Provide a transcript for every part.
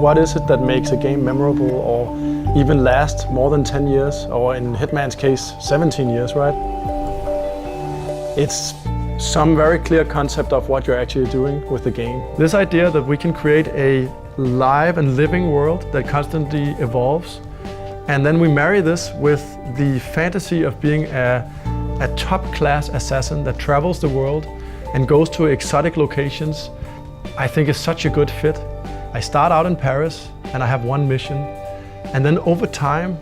what is it that makes a game memorable or even last more than 10 years, or in Hitman's case, 17 years, right? It's some very clear concept of what you're actually doing with the game. This idea that we can create a live and living world that constantly evolves, and then we marry this with the fantasy of being a top-class assassin that travels the world and goes to exotic locations, I think is such a good fit. I start out in Paris and I have one mission, and then over time,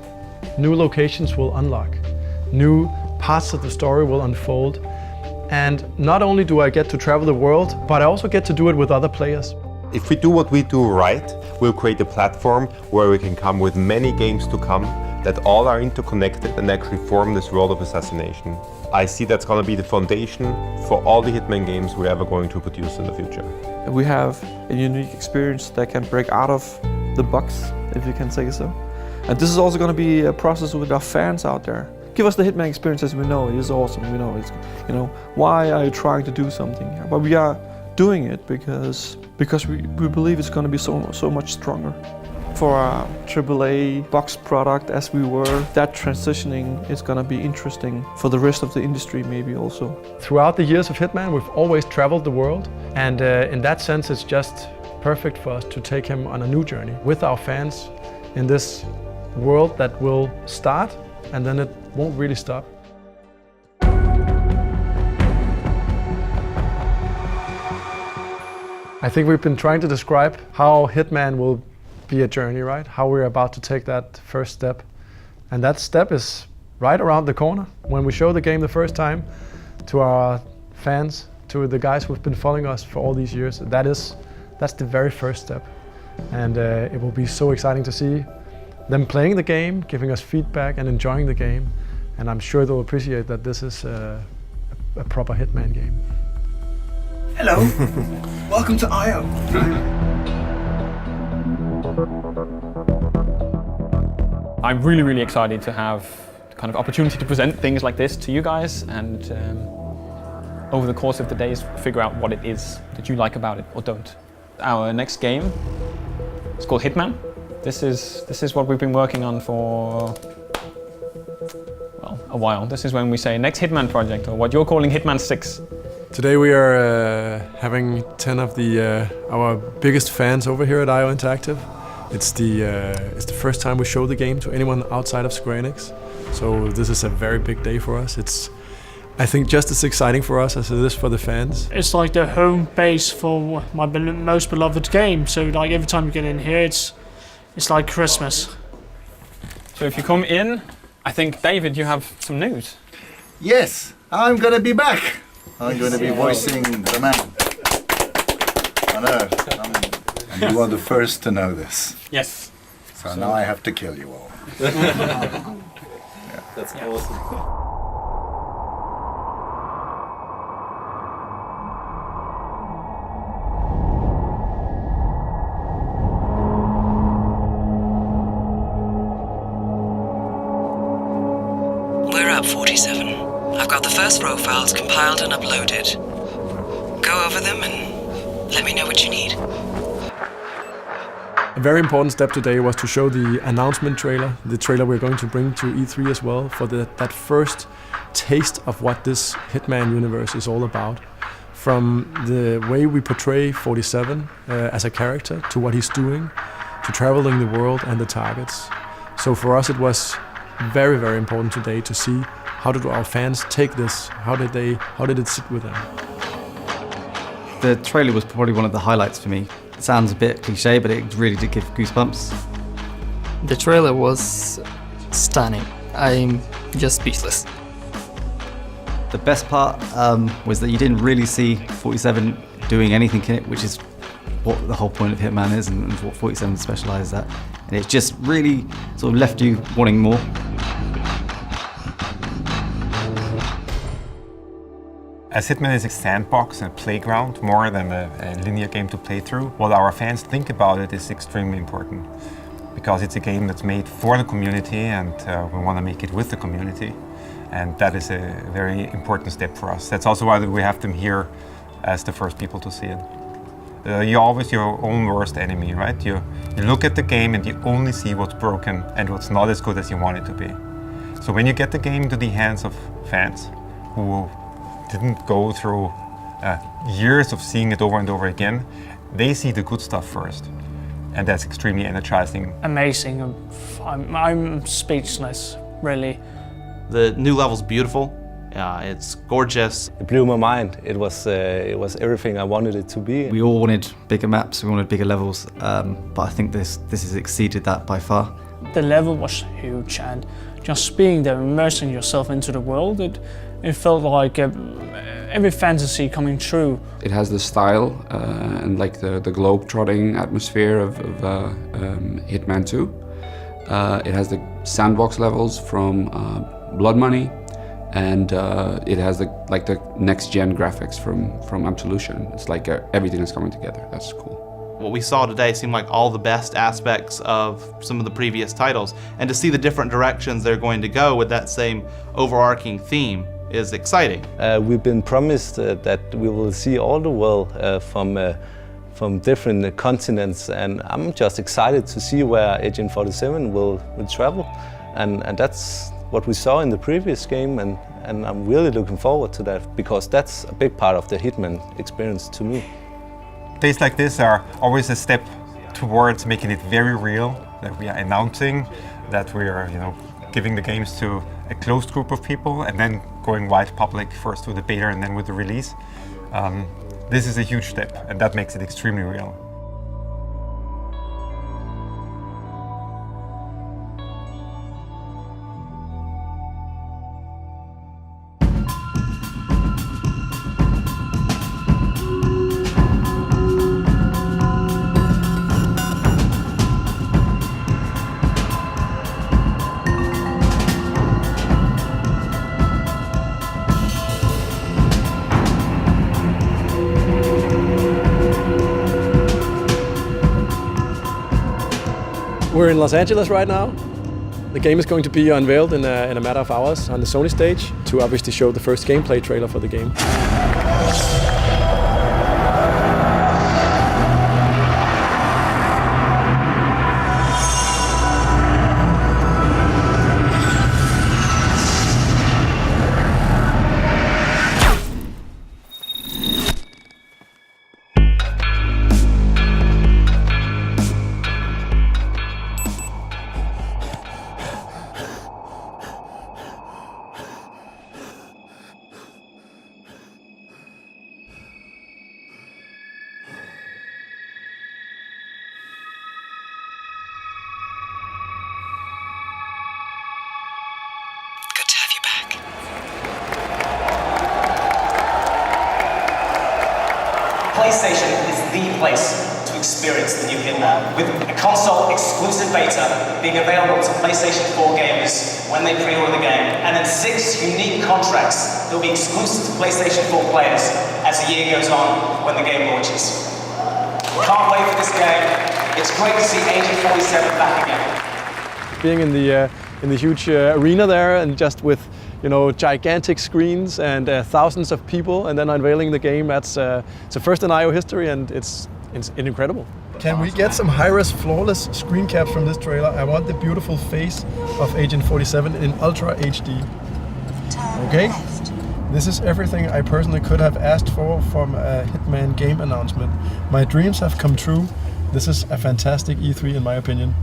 new locations will unlock. New parts of the story will unfold. And not only do I get to travel the world, but I also get to do it with other players. If we do what we do right, we'll create a platform where we can come with many games to come that all are interconnected and actually form this world of assassination. I see that's going to be the foundation for all the Hitman games we're ever going to produce in the future. We have a unique experience that can break out of the box, if you can say so. And this is also going to be a process with our fans out there. Give us the Hitman experience as we know it is awesome. We know it's, why are you trying to do something here? But we are doing it because we believe it's going to be so much stronger. For a AAA box product as we were, that transitioning is going to be interesting for the rest of the industry maybe also. Throughout the years of Hitman, we've always traveled the world, and in that sense it's just perfect for us to take him on a new journey with our fans in this world that will start and then it won't really stop. I think we've been trying to describe how Hitman will be a journey, right? How we're about to take that first step. And that step is right around the corner. When we show the game the first time to our fans, to the guys who've been following us for all these years, that's the very first step. And it will be so exciting to see them playing the game, giving us feedback and enjoying the game. And I'm sure they'll appreciate that this is a proper Hitman game. Hello, welcome to I.O. I'm really excited to have the kind of opportunity to present things like this to you guys, and over the course of the days figure out what it is that you like about it or don't. Our next game is called Hitman. This is what we've been working on for, well, a while. This is when we say next Hitman project, or what you're calling Hitman 6. Today we are having 10 of our biggest fans over here at I.O. Interactive. It's the first time we show the game to anyone outside of Square Enix. So this is a very big day for us. It's, I think, just as exciting for us as it is for the fans. It's like the home base for my most beloved game. So like every time you get in here, it's like Christmas. So if you come in, I think, David, you have some news. Yes, I'm gonna be back. I'm gonna be voicing the man. I know, and you are the first to know this. Yes. So now I have to kill you all. That's awesome. We're at 47. I've got the first row files compiled and uploaded. Go over them and let me know what you need. A very important step today was to show the announcement trailer, the trailer we're going to bring to E3 as well, for that first taste of what this Hitman universe is all about. From the way we portray 47 as a character, to what he's doing, to traveling the world and the targets. So for us it was very important today to see how did our fans take this, how did it sit with them. The trailer was probably one of the highlights for me. It sounds a bit cliche, but it really did give goosebumps. The trailer was stunning. I'm just speechless. The best part was that you didn't really see 47 doing anything in it, which is what the whole point of Hitman is and what 47 specialises at. And it just really sort of left you wanting more. As Hitman is a sandbox and a playground more than a linear game to play through, what our fans think about it is extremely important. Because it's a game that's made for the community, and we want to make it with the community. And that is a very important step for us. That's also why we have them here as the first people to see it. you're always your own worst enemy, right? You look at the game and you only see what's broken and what's not as good as you want it to be. So when you get the game into the hands of fans who didn't go through years of seeing it over and over again, they see the good stuff first. And that's extremely energizing. Amazing. I'm speechless, really. The new level's beautiful. It's gorgeous. It blew my mind. It was everything I wanted it to be. We all wanted bigger maps, we wanted bigger levels, but I think this has exceeded that by far. The level was huge, and just being there, immersing yourself into the world, it felt like every fantasy coming true. It has the style and like the globe-trotting atmosphere of Hitman 2. It has the sandbox levels from Blood Money, and it has the next-gen graphics from Absolution. It's like everything is coming together. That's cool. What we saw today seemed like all the best aspects of some of the previous titles, and to see the different directions they're going to go with that same overarching theme is exciting. We've been promised that we will see all the world from different continents, and I'm just excited to see where Agent 47 will travel, and that's what we saw in the previous game, and I'm really looking forward to that, because that's a big part of the Hitman experience to me. Days like this are always a step towards making it very real, that we are announcing that we are, giving the games to a closed group of people and then going wide public, first with the beta and then with the release. This is a huge step, and that makes it extremely real. We're in Los Angeles right now. The game is going to be unveiled in a matter of hours on the Sony stage to obviously show the first gameplay trailer for the game. Good to have you back. PlayStation is the place to experience the new Hitman, with a console exclusive beta being available to PlayStation 4 gamers when they pre-order the game, and then 6 unique contracts that will be exclusive to PlayStation 4 players as the year goes on when the game launches. Can't wait for this game. It's great to see Agent 47 back again. Being in the huge arena there, and just with gigantic screens and thousands of people, and then unveiling the game, it's a first in IO history, and it's incredible. Can we get some high-res flawless screen caps from this trailer? I want the beautiful face of Agent 47 in Ultra HD. Okay? This is everything I personally could have asked for from a Hitman game announcement. My dreams have come true. This is a fantastic E3 in my opinion.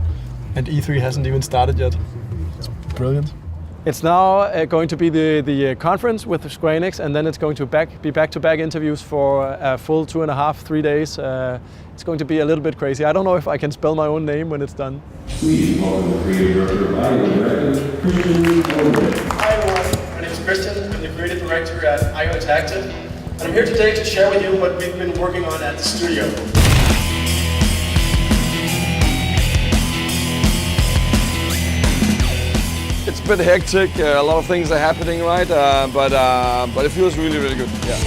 And E3 hasn't even started yet. It's brilliant. It's now going to be the conference with Square Enix, and then it's going to be back-to-back interviews for a full 2.5-3 days. It's going to be a little bit crazy. I don't know if I can spell my own name when it's done. Please welcome the creative director of IO Interactive, Christian Coleman. Hi everyone, my name is Christian. I'm the creative director at IO Interactive, and I'm here today to share with you what we've been working on at the studio. It's a bit hectic, a lot of things are happening, right? But it feels really, really good. Yeah.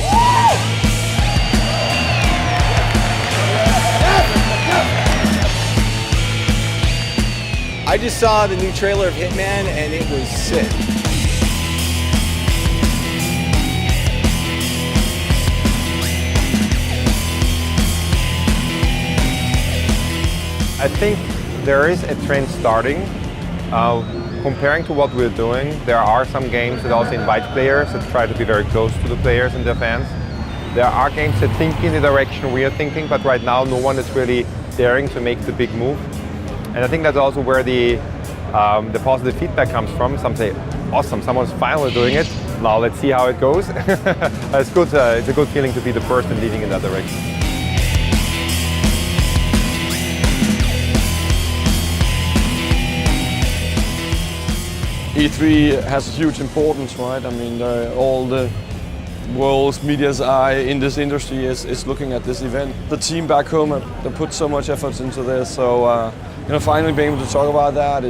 I just saw the new trailer of Hitman and it was sick. think there is a trend starting. Comparing to what we're doing, there are some games that also invite players that try to be very close to the players and their fans. There are games that think in the direction we are thinking, but right now no one is really daring to make the big move. And I think that's also where the positive feedback comes from. Some say, awesome, someone's finally doing it. Now let's see how it goes. It's good. It's a good feeling to be the person leading in that direction. E3 has a huge importance, right? I mean, all the world's media's eye in this industry is looking at this event. The team back home have put so much effort into this, so finally being able to talk about that,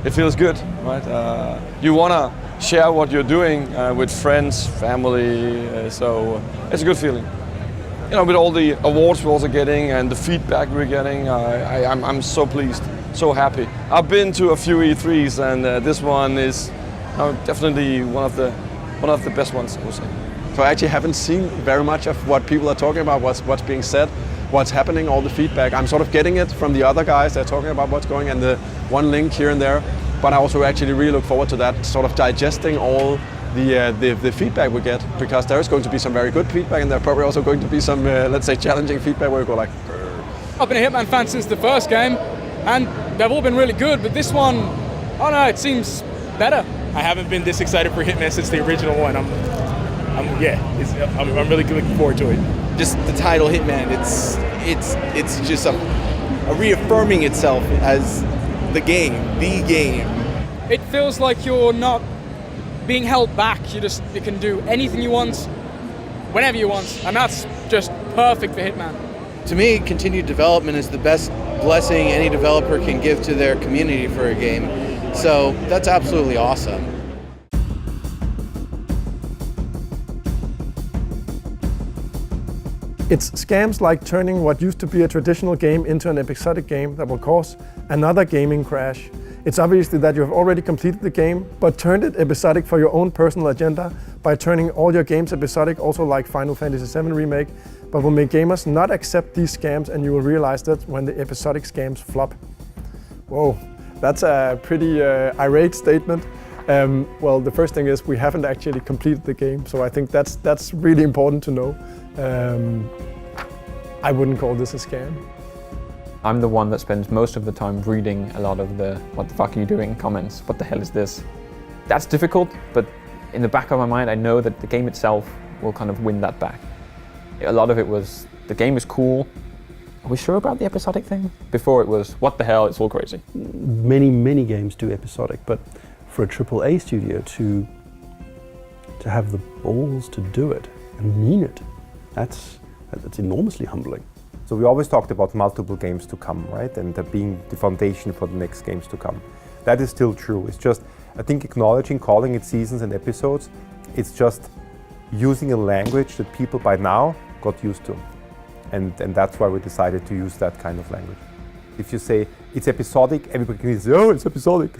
it feels good, right? You wanna share what you're doing with friends, family, so it's a good feeling. With all the awards we're also getting and the feedback we're getting, I'm so pleased, so happy. I've been to a few E3s, and this one is definitely one of the best ones, I would say. So I actually haven't seen very much of what people are talking about, what's being said, what's happening, all the feedback. I'm sort of getting it from the other guys. They're talking about what's going and the one link here and there. But I also actually really look forward to that, sort of digesting all the feedback we get, because there is going to be some very good feedback, and there's probably also going to be some, let's say, challenging feedback where we go like, I've been a Hitman fan since the first game, and they've all been really good, but this one, I don't know, it seems better. I haven't been this excited for Hitman since the original one. I'm really looking forward to it. Just the title Hitman, it's just a reaffirming itself as the game. It feels like you're not being held back. You can do anything you want, whenever you want, and that's just perfect for Hitman. To me, continued development is the best blessing any developer can give to their community for a game. So that's absolutely awesome. It's scams like turning what used to be a traditional game into an episodic game that will cause another gaming crash. It's obviously that you have already completed the game, but turned it episodic for your own personal agenda by turning all your games episodic, also like Final Fantasy VII Remake, but will make gamers not accept these scams, and you will realize that when the episodic scams flop. Whoa, that's a pretty irate statement. Well, the first thing is we haven't actually completed the game, so I think that's really important to know. I wouldn't call this a scam. I'm the one that spends most of the time reading a lot of the "what the fuck are you doing" comments. What the hell is this? That's difficult, but in the back of my mind I know that the game itself will kind of win that back. A lot of it was, the game is cool. Are we sure about the episodic thing? Before it was, what the hell, it's all crazy. Many games do episodic, but for a AAA studio to have the balls to do it and mean it, that's enormously humbling. So we always talked about multiple games to come, right? And being the foundation for the next games to come. That is still true. It's just, I think, acknowledging, calling it seasons and episodes, it's just using a language that people by now got used to. And that's why we decided to use that kind of language. If you say it's episodic, everybody can say, oh, it's episodic.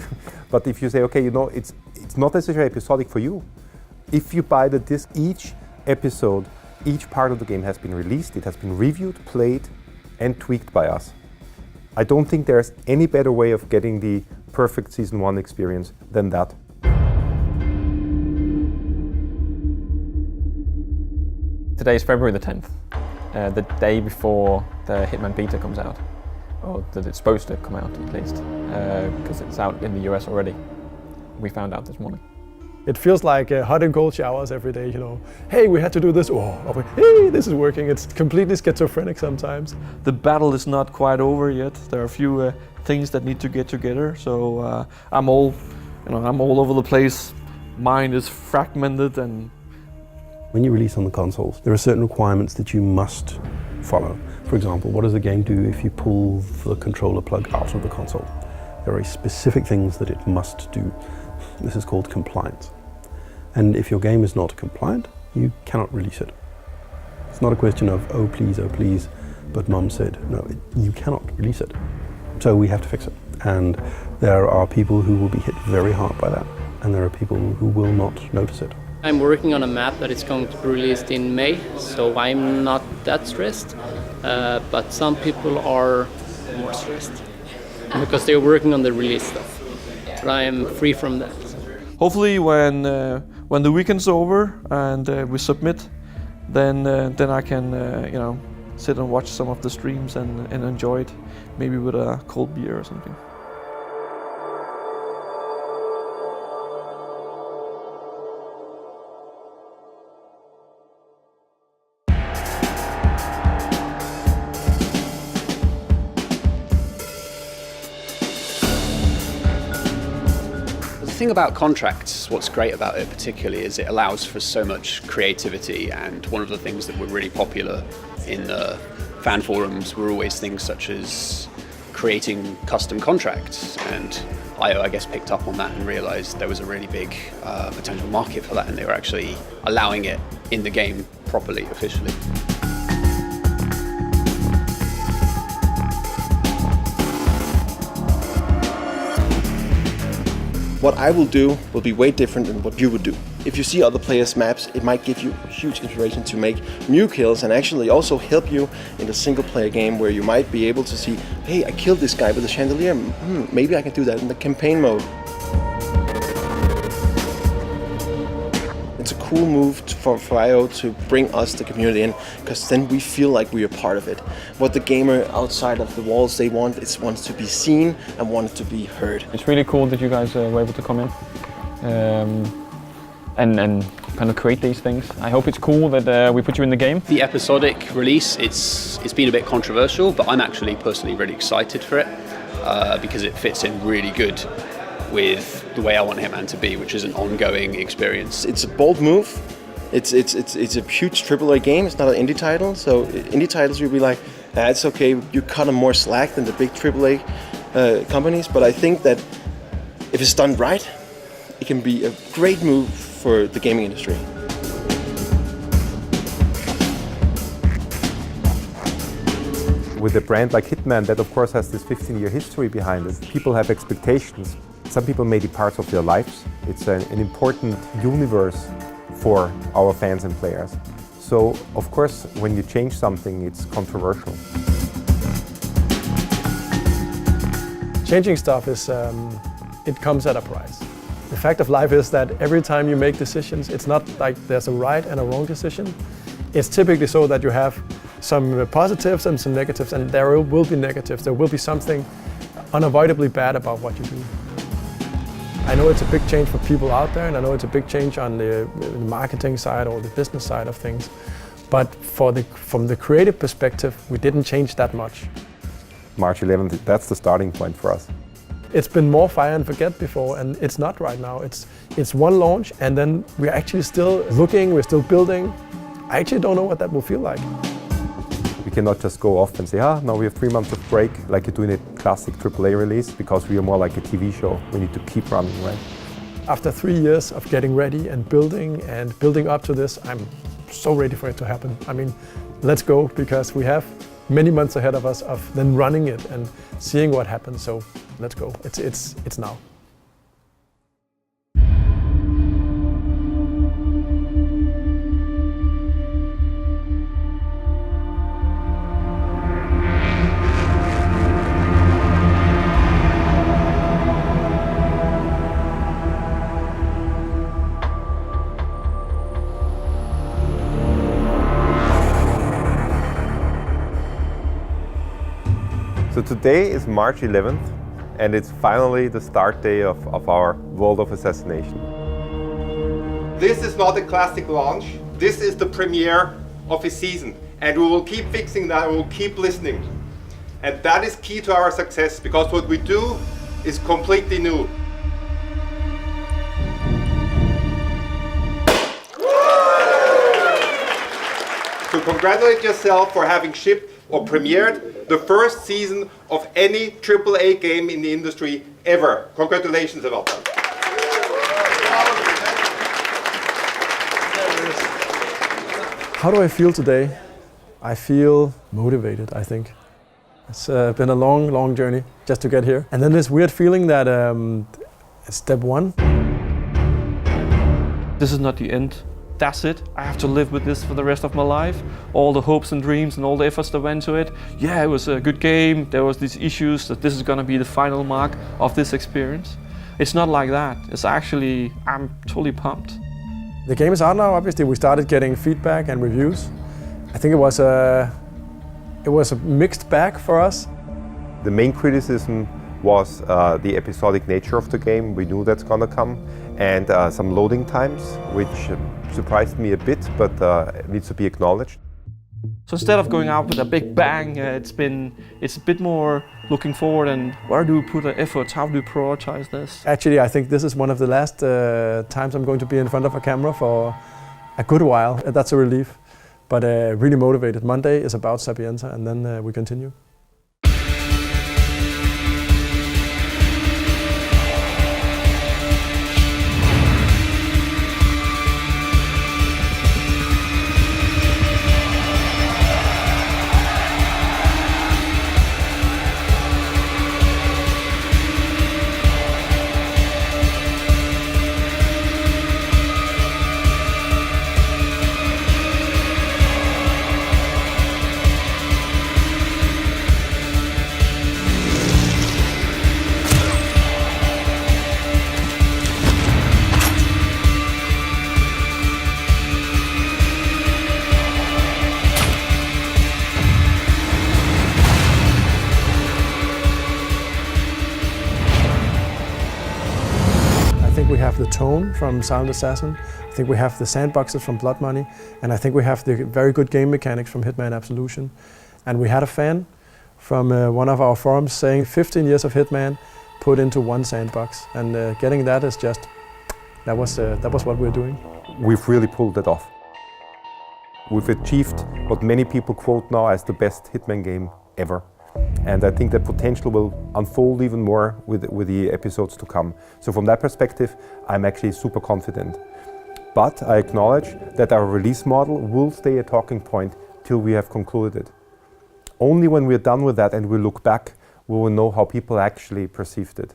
But if you say, okay, it's not necessarily episodic for you. If you buy the disc, each episode, each part of the game has been released, it has been reviewed, played, and tweaked by us. I don't think there's any better way of getting the perfect Season 1 experience than that. Today is February the 10th, the day before the Hitman beta comes out. Or that it's supposed to come out, at least, because it's out in the US already. We found out this morning. It feels like hot and cold showers every day, Hey, we had to do this. Oh, hey, this is working. It's completely schizophrenic sometimes. The battle is not quite over yet. There are a few things that need to get together. So I'm all over the place. Mind is fragmented, and when you release on the consoles, there are certain requirements that you must follow. For example, what does the game do if you pull the controller plug out of the console? There are specific things that it must do. This is called compliance. And if your game is not compliant, you cannot release it. It's not a question of, oh please, but mom said. No, you cannot release it. So we have to fix it. And there are people who will be hit very hard by that, and there are people who will not notice it. I'm working on a map that is going to be released in May, so I'm not that stressed. But some people are more more stressed because they're working on the release stuff. But I am free from that. Hopefully, when the weekend's over and we submit, then I can sit and watch some of the streams and enjoy it, maybe with a cold beer or something. The thing about contracts, what's great about it particularly, is it allows for so much creativity, and one of the things that were really popular in the fan forums were always things such as creating custom contracts, and IO, I guess, picked up on that and realized there was a really big potential market for that, and they were actually allowing it in the game properly, officially. What I will do will be way different than what you would do. If you see other players' maps, it might give you huge inspiration to make new kills and actually also help you in a single-player game where you might be able to see, hey, I killed this guy with a chandelier, maybe I can do that in the campaign mode. It's a cool move for IO to bring us, the community, in, because then we feel like we are part of it. What the gamer outside of the walls they want is wants to be seen and wants to be heard. It's really cool that you guys were able to come in and kind of create these things. I hope it's cool that we put you in the game. The episodic release, it's been a bit controversial, but I'm actually personally really excited for it because it fits in really good with the way I want Hitman to be, which is an ongoing experience. It's a bold move. It's a huge AAA game. It's not an indie title, so indie titles you'll be like, it's okay. You cut them more slack than the big AAA companies. But I think that if it's done right, it can be a great move for the gaming industry. With a brand like Hitman, that of course has this 15-year history behind it, people have expectations. Some people made it part of their lives. It's an important universe for our fans and players. So, of course, when you change something, it's controversial. Changing stuff is, it comes at a price. The fact of life is that every time you make decisions, it's not like there's a right and a wrong decision. It's typically so that you have some positives and some negatives, and there will be negatives. There will be something unavoidably bad about what you do. I know it's a big change for people out there, and I know it's a big change on the marketing side or the business side of things. But from the creative perspective, we didn't change that much. March 11th, that's the starting point for us. It's been more fire and forget before, and it's not right now. It's one launch, and then we're actually still looking, we're still building. I actually don't know what that will feel like. We cannot just go off and say, now we have 3 months of break, like you do in a classic AAA release, because we are more like a TV show. We need to keep running, right? After 3 years of getting ready and building up to this, I'm so ready for it to happen. I mean, let's go, because we have many months ahead of us of then running it and seeing what happens. So let's go. It's now. So today is March 11th, and it's finally the start day of our World of Assassination. This is not a classic launch. This is the premiere of a season, and we will keep fixing that, we will keep listening. And that is key to our success, because what we do is completely new. So congratulate yourself for having shipped or premiered the first season of any AAA game in the industry ever. Congratulations about that. How do I feel today? I feel motivated, I think. It's been a long, long journey just to get here. And then this weird feeling that step one. This is not the end. that's it. I have to live with this for the rest of my life. All the hopes and dreams and all the efforts that went to it. Yeah, it was a good game. There was these issues that this is gonna be the final mark of this experience. It's not like that. It's actually, I'm totally pumped. The game is out now. Obviously, we started getting feedback and reviews. I think it was a mixed bag for us. The main criticism was the episodic nature of the game. We knew that's gonna come, and some loading times, which surprised me a bit, but needs to be acknowledged. So instead of going out with a big bang, it's a bit more looking forward and where do we put our efforts, how do we prioritize this? Actually, I think this is one of the last times I'm going to be in front of a camera for a good while. That's a relief, but really motivated. Monday is about Sapienza, and then we continue. I think we have the tone from Silent Assassin. I think we have the sandboxes from Blood Money, and I think we have the very good game mechanics from Hitman Absolution. And we had a fan from one of our forums saying 15 years of Hitman put into one sandbox, and getting that is just, that was what we're doing. We've really pulled it off. We've achieved what many people quote now as the best Hitman game ever. And I think the potential will unfold even more with the episodes to come. So from that perspective, I'm actually super confident. But I acknowledge that our release model will stay a talking point till we have concluded it. Only when we're done with that and we look back, we will know how people actually perceived it.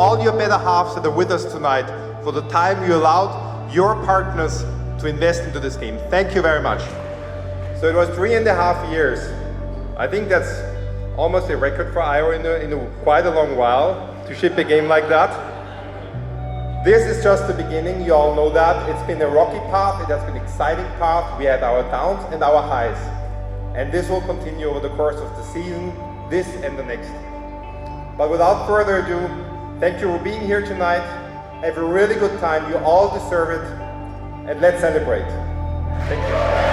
All your better halves that are with us tonight, for the time you allowed your partners to invest into this game. Thank you very much. So it was 3.5 years. I think that's almost a record for IO in quite a long while to ship a game like that. This is just the beginning, you all know that. It's been a rocky path, it has been an exciting path. We had our downs and our highs. And this will continue over the course of the season, this and the next. But without further ado, thank you for being here tonight. Have a really good time, you all deserve it. And let's celebrate. Thank you.